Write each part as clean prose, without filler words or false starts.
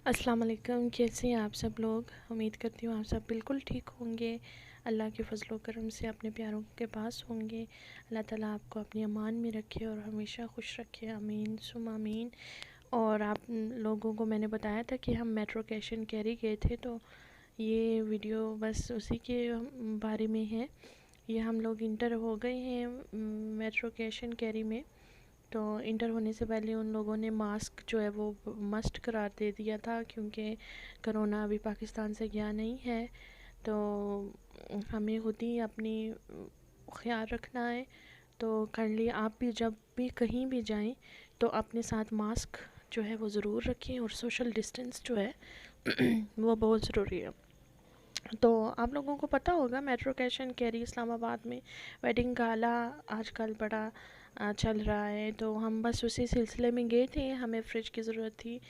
अस्सलाम वालेकुम। कैसे हैं आप सब लोग? उम्मीद करती हूँ आप सब बिल्कुल ठीक होंगे। अल्लाह के फजल करम से अपने प्यारों के पास होंगे। अल्लाह ताला आपको अपनी अमान में रखे और हमेशा खुश रखे। आमीन सुम आमीन। और आप लोगों को मैंने बताया था कि हम मेट्रो कैश एंड कैरी गए थे, तो ये वीडियो बस उसी के बारे में है। ये हम लोग इंटर हो गए हैं मेट्रो कैश एंड कैरी में। तो इंटर होने से पहले उन लोगों ने मास्क जो है वो मस्ट करार दे दिया था, क्योंकि करोना अभी पाकिस्तान से गया नहीं है। तो हमें खुद ही अपनी ख्याल रखना है। तो काइंडली आप भी जब भी कहीं भी जाएं तो अपने साथ मास्क जो है वो ज़रूर रखें, और सोशल डिस्टेंस जो है वो बहुत ज़रूरी है। तो आप लोगों को पता होगा metro cash and carry Islamabad में वेडिंग गाला आजकल बड़ा चल रहा है। तो हम बस उसी सिलसिले में गए थे। हमें फ़्रिज की ज़रूरत थी।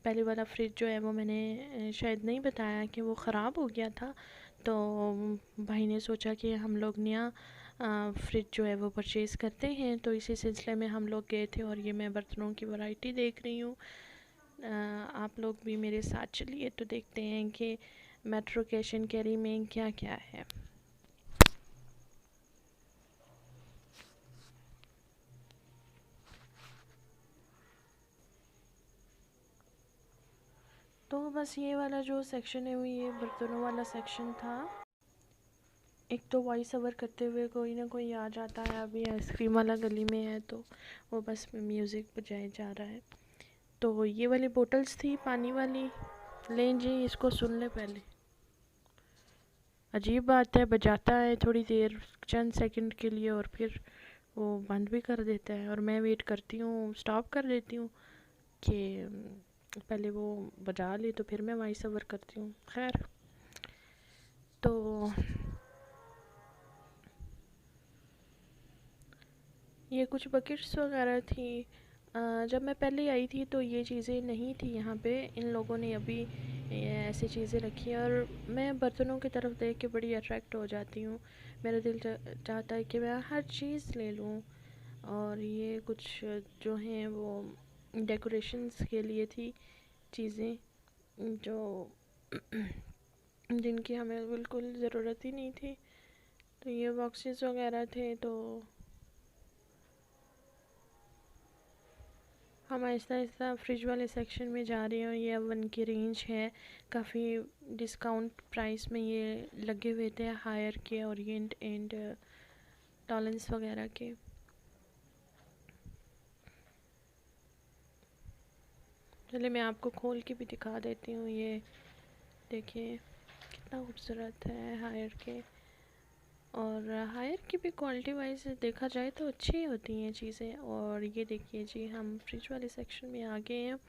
पहले वाला फ्रिज जो है वो मैंने शायद नहीं बताया कि वो ख़राब हो गया था। तो भाई ने सोचा कि हम लोग नया फ्रिज जो है वो परचेज़ करते हैं। तो इसी सिलसिले में हम लोग गए थे, और ये मैं बर्तनों की वैरायटी देख रही हूँ। आप लोग भी मेरे साथ चलिए तो देखते हैं कि मेट्रो कैश एंड कैरी में क्या क्या है। तो बस ये वाला जो सेक्शन है वो ये बर्तनों वाला सेक्शन था। एक तो वॉइस ओवर करते हुए कोई ना कोई आ जाता है। अभी आइसक्रीम वाला गली में है तो वो बस म्यूज़िक बजाए जा रहा है। तो ये वाली बोतल्स थी पानी वाली। लें जी, इसको सुन ले पहले। अजीब बात है, बजाता है थोड़ी देर चंद सेकंड के लिए और फिर वो बंद भी कर देता है, और मैं वेट करती हूँ, स्टॉप कर देती हूँ कि पहले वो बजा ले तो फिर मैं वॉइस ओवर करती हूँ। खैर, तो ये कुछ बकेट्स वगैरह थी। जब मैं पहले आई थी तो ये चीज़ें नहीं थी यहाँ पे। इन लोगों ने अभी ये ऐसी चीज़ें रखी, और मैं बर्तनों की तरफ देख के बड़ी अट्रैक्ट हो जाती हूँ। मेरा दिल चाहता है कि मैं हर चीज़ ले लूँ। और ये कुछ जो हैं वो डेकोरेशंस के लिए थी चीज़ें, जो जिनकी हमें बिल्कुल ज़रूरत ही नहीं थी। तो ये बॉक्सेस वगैरह थे। तो हम आहिस्ता आहिस्ता फ्रिज वाले सेक्शन में जा रहे हैं। ये ओवन की रेंज है, काफ़ी डिस्काउंट प्राइस में ये लगे हुए थे, हायर के, ओरिएंट एंड टॉलेंस वगैरह के। चलिए मैं आपको खोल के भी दिखा देती हूँ। ये देखिए कितना खूबसूरत है हायर के। और हायर की भी क्वालिटी वाइज देखा जाए तो अच्छी होती हैं चीज़ें। और ये देखिए जी, हम फ्रिज वाले सेक्शन में आ गए हैं,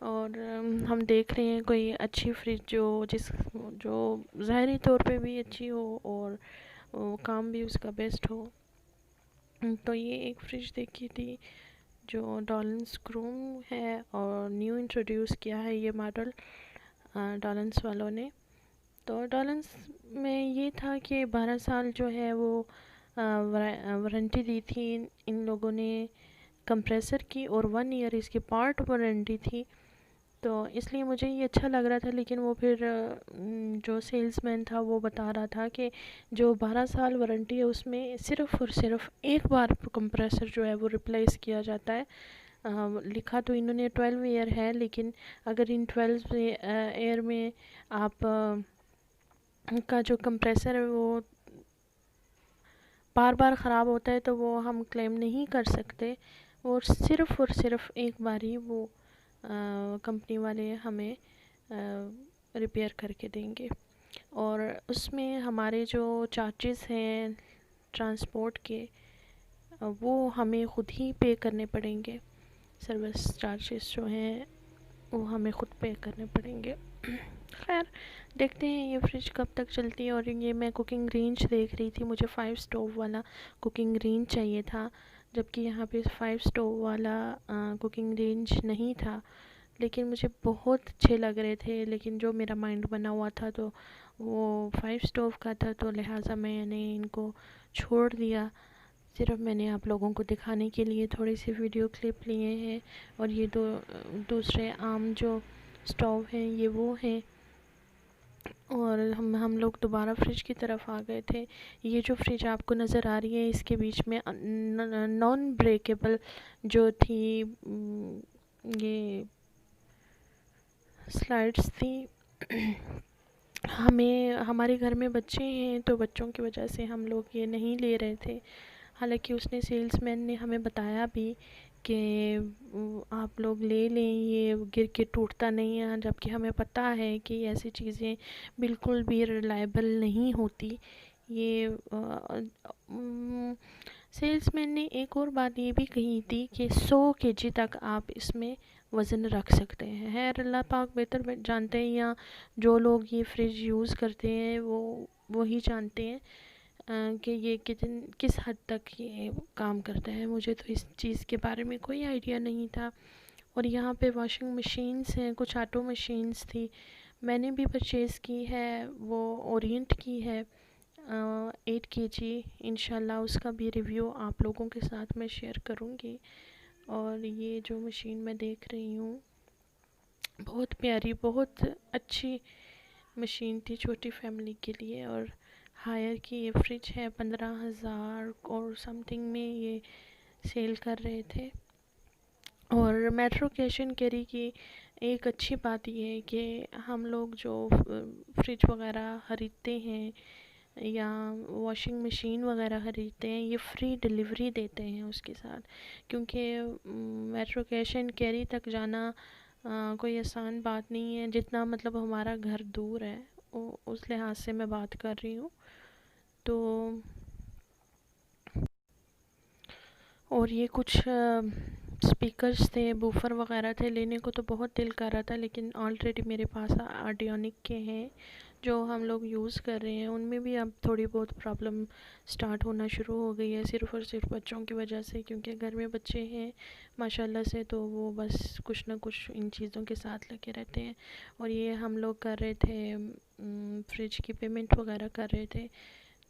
और हम देख रहे हैं कोई अच्छी फ्रिज जो ज़ाहरी तौर पे भी अच्छी हो और काम भी उसका बेस्ट हो। तो ये एक फ्रिज देखी थी जो डॉलन्स क्रोम है, और न्यू इंट्रोड्यूस किया है ये मॉडल डॉलन्स वालों ने। तो डॉलन्स में ये था कि 12 साल जो है वो वारंटी दी थी इन लोगों ने कंप्रेसर की, और 1 ईयर इसकी पार्ट वारंटी थी। तो इसलिए मुझे ये अच्छा लग रहा था। लेकिन वो फिर जो सेल्समैन था वो बता रहा था कि जो 12 साल वारंटी है उसमें सिर्फ़ और सिर्फ एक बार कंप्रेसर जो है वो रिप्लेस किया जाता है। लिखा तो इन्होंने 12 ईयर है, लेकिन अगर इन 12 ईयर में आप का जो कंप्रेसर है वो बार बार ख़राब होता है तो वो हम क्लेम नहीं कर सकते। वो सिर्फ़ और सिर्फ एक बार ही वो कंपनी वाले हमें रिपेयर करके देंगे। और उसमें हमारे जो चार्जेस हैं ट्रांसपोर्ट के, वो हमें ख़ुद ही पे करने पड़ेंगे। सर्विस चार्जेस जो हैं वो हमें ख़ुद पे करने पड़ेंगे। खैर, देखते हैं ये फ्रिज कब तक चलती है। और ये मैं कुकिंग रेंज देख रही थी, मुझे 5 स्टोव वाला कुकिंग रेंज चाहिए था, जबकि यहाँ पे 5 स्टोव वाला कुकिंग रेंज नहीं था। लेकिन मुझे बहुत अच्छे लग रहे थे, लेकिन जो मेरा माइंड बना हुआ था तो वो 5 स्टोव का था, तो लिहाजा मैंने इनको छोड़ दिया। सिर्फ मैंने आप लोगों को दिखाने के लिए थोड़ी सी वीडियो क्लिप लिए हैं। और ये दूसरे आम जो स्टोव हैं, ये वो हैं। और हम लोग दोबारा फ्रिज की तरफ आ गए थे। ये जो फ्रिज आपको नज़र आ रही है, इसके बीच में नॉन ब्रेकेबल जो थी, ये स्लाइड्स थी। हमें, हमारे घर में बच्चे हैं तो बच्चों की वजह से हम लोग ये नहीं ले रहे थे। हालांकि उसने, सेल्समैन ने हमें बताया भी कि आप लोग ले लें, ये गिर के टूटता नहीं है, जबकि हमें पता है कि ऐसी चीज़ें बिल्कुल भी रिलायबल नहीं होती। ये सेल्समैन ने एक और बात ये भी कही थी कि 100 केजी तक आप इसमें वज़न रख सकते हैं। है, अल्लाह पाक बेहतर जानते हैं, या जो लोग ये फ्रिज यूज़ करते हैं वो वही जानते हैं कि ये किस हद तक ये काम करता है। मुझे तो इस चीज़ के बारे में कोई आइडिया नहीं था। और यहाँ पे वॉशिंग मशीन्स हैं, कुछ ऑटो मशीन्स थी। मैंने भी परचेज़ की है, वो ओरिएंट की है 8 kg। इंशाल्लाह उसका भी रिव्यू आप लोगों के साथ मैं शेयर करूँगी। और ये जो मशीन मैं देख रही हूँ, बहुत प्यारी, बहुत अच्छी मशीन थी छोटी फैमिली के लिए। और हायर की ये फ्रिज है, 15,000 और समथिंग में ये सेल कर रहे थे। और मेट्रो कैश एंड कैरी की एक अच्छी बात ये है कि हम लोग जो फ्रिज वगैरह ख़रीदते हैं या वॉशिंग मशीन वगैरह ख़रीदते हैं, ये फ्री डिलीवरी देते हैं उसके साथ। क्योंकि मेट्रो कैश एंड कैरी तक जाना कोई आसान बात नहीं है, जितना मतलब हमारा घर दूर है उस लिहाज से मैं बात कर रही हूँ। तो और ये कुछ स्पीकर्स थे, बूफर वगैरह थे, लेने को तो बहुत दिल कर रहा था, लेकिन ऑलरेडी मेरे पास ऑडियोनिक के हैं जो हम लोग यूज़ कर रहे हैं। उनमें भी अब थोड़ी बहुत प्रॉब्लम स्टार्ट होना शुरू हो गई है, सिर्फ़ और सिर्फ बच्चों की वजह से। क्योंकि घर में बच्चे हैं माशाल्लाह से, तो वो बस कुछ ना कुछ इन चीज़ों के साथ लगे रहते हैं। और ये हम लोग कर रहे थे, फ्रिज की पेमेंट वगैरह कर रहे थे,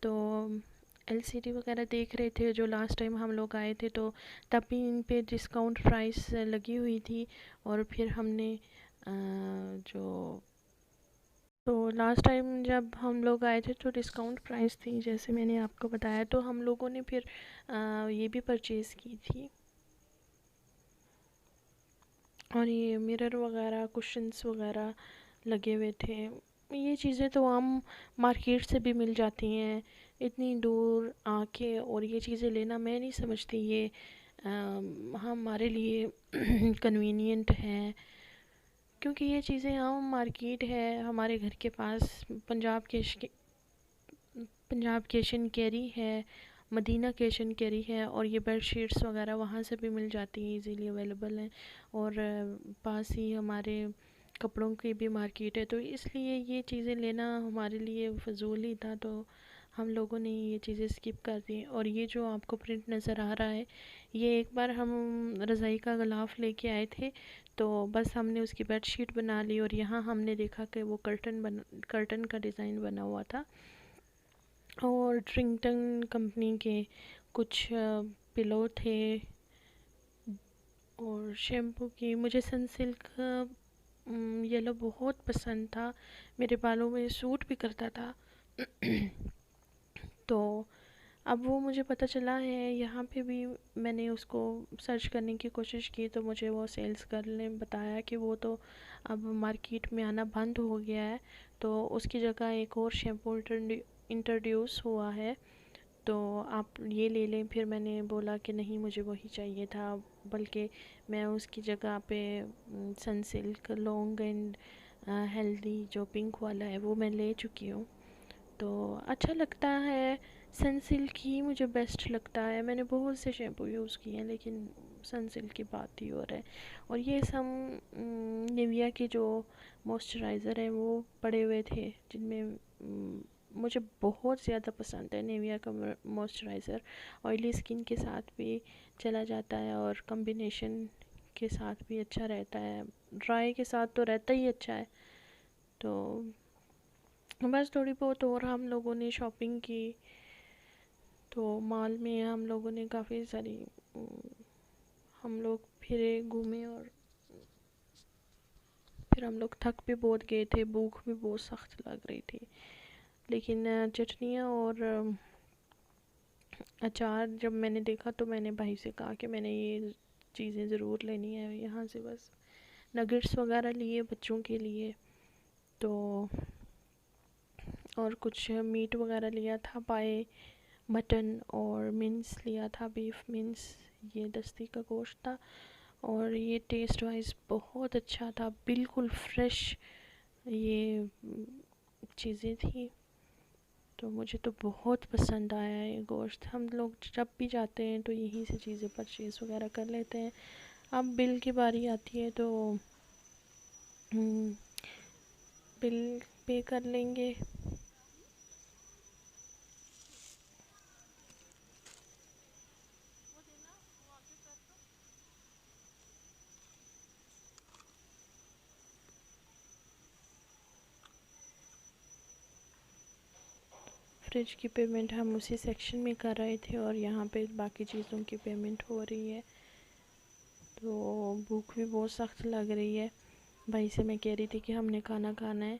तो एलसीडी वगैरह देख रहे थे। जो लास्ट टाइम हम लोग आए थे तो तब भी इन पे डिस्काउंट प्राइस लगी हुई थी। और फिर हमने जो तो लास्ट टाइम जब हम लोग आए थे तो डिस्काउंट प्राइस थी, जैसे मैंने आपको बताया। तो हम लोगों ने फिर ये भी परचेज़ की थी। और ये मिरर वगैरह, कुशन्स वगैरह लगे हुए थे। ये चीज़ें तो आम मार्केट से भी मिल जाती हैं। इतनी दूर आके और ये चीज़ें लेना, मैं नहीं समझती ये हमारे लिए कन्वीनियंट है। क्योंकि ये चीज़ें आम मार्केट है हमारे घर के पास। पंजाब कैश एंड कैरी है, मदीना कैश एंड कैरी है। और ये बेड शीट्स वगैरह वहाँ से भी मिल जाती हैं, इजीली अवेलेबल हैं। और पास ही हमारे कपड़ों की भी मार्केट है, तो इसलिए ये चीज़ें लेना हमारे लिए फ़जूल ही था। तो हम लोगों ने ये चीज़ें स्किप कर दी। और ये जो आपको प्रिंट नज़र आ रहा है, ये एक बार हम रज़ाई का ग़िलाफ़ लेके आए थे, तो बस हमने उसकी बेड शीट बना ली। और यहाँ हमने देखा कि वो कर्टन का डिज़ाइन बना हुआ था। और ट्रिंगटन कंपनी के कुछ पिलो थे। और शैम्पू की, मुझे सनसिल्क येलो बहुत पसंद था, मेरे बालों में सूट भी करता था। तो अब वो मुझे पता चला है, यहाँ पे भी मैंने उसको सर्च करने की कोशिश की तो मुझे वो सेल्स गर्ल ने बताया कि वो तो अब मार्केट में आना बंद हो गया है। तो उसकी जगह एक और शैम्पू इंट्रोड्यूस हुआ है, तो आप ये ले लें। फिर मैंने बोला कि नहीं, मुझे वही चाहिए था। बल्कि मैं उसकी जगह पे सनसिल्क लॉन्ग एंड हेल्दी जो पिंक वाला है वो मैं ले चुकी हूँ। तो अच्छा लगता है, सनसिल्क ही मुझे बेस्ट लगता है। मैंने बहुत से शैम्पू यूज़ किए हैं, लेकिन सनसिल्क की बात ही और है। और ये सब निविया के जो मॉइस्चराइज़र हैं वो पड़े हुए थे, जिनमें मुझे बहुत ज़्यादा पसंद है निविया का मॉइस्चराइज़र। ऑयली स्किन के साथ भी चला जाता है और कॉम्बिनेशन के साथ भी अच्छा रहता है, ड्राई के साथ तो रहता ही अच्छा है। तो बस थोड़ी बहुत और हम लोगों ने शॉपिंग की, तो मॉल में हम लोगों ने काफ़ी सारी हम लोग फिरे, घूमे और फिर हम लोग थक भी बहुत गए थे, भूख भी बहुत सख्त लग रही थी। लेकिन चटनियाँ और अचार जब मैंने देखा तो मैंने भाई से कहा कि मैंने ये चीज़ें ज़रूर लेनी है यहाँ से। बस नगेट्स वगैरह लिए बच्चों के लिए, तो और कुछ मीट वगैरह लिया था, पाए मटन और मिन्स लिया था, बीफ मिन्स, ये दस्ती का गोश्त था। और ये टेस्ट वाइज बहुत अच्छा था, बिल्कुल फ्रेश ये चीज़ें थी। तो मुझे तो बहुत पसंद आया ये गोश्त। हम लोग जब भी जाते हैं तो यहीं से चीज़ें परचेज़ वगैरह कर लेते हैं। अब बिल की बारी आती है तो बिल पे कर लेंगे। फ्रिज की पेमेंट हम उसी सेक्शन में कर रहे थे और यहाँ पे बाकी चीज़ों की पेमेंट हो रही है। तो भूख भी बहुत सख्त लग रही है। भाई से मैं कह रही थी कि हमने खाना खाना है,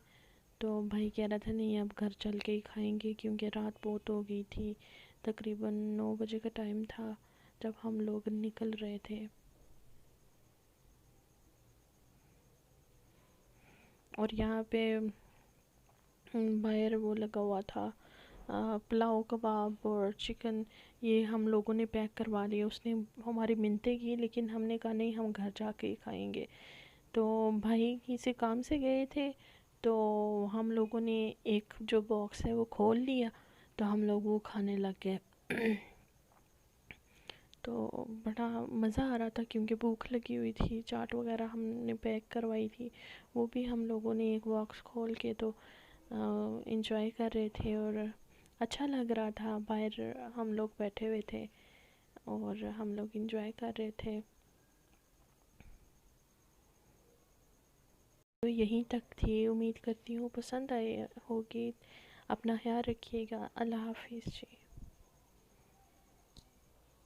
तो भाई कह रहा था नहीं अब घर चल के ही खाएंगे, क्योंकि रात बहुत हो गई थी। तकरीबन 9 बजे का टाइम था जब हम लोग निकल रहे थे। और यहाँ पे बाहर वो लगा हुआ था पुलाव कबाब और चिकन, ये हम लोगों ने पैक करवा लिया। उसने हमारी मिन्नतें की लेकिन हमने कहा नहीं हम घर जाके ही खाएंगे। तो भाई किसी काम से गए थे, तो हम लोगों ने एक जो बॉक्स है वो खोल लिया, तो हम लोग वो खाने लग गए। तो बड़ा मज़ा आ रहा था क्योंकि भूख लगी हुई थी। चाट वगैरह हमने पैक करवाई थी, वो भी हम लोगों ने एक बॉक्स खोल के तो इंजॉय कर रहे थे। और अच्छा लग रहा था, बाहर हम लोग बैठे हुए थे और हम लोग इंजॉय कर रहे थे। तो यहीं तक थी, उम्मीद करती हूँ पसंद आए होगी। अपना ख्याल रखिएगा। अल्लाह हाफिज़ जी।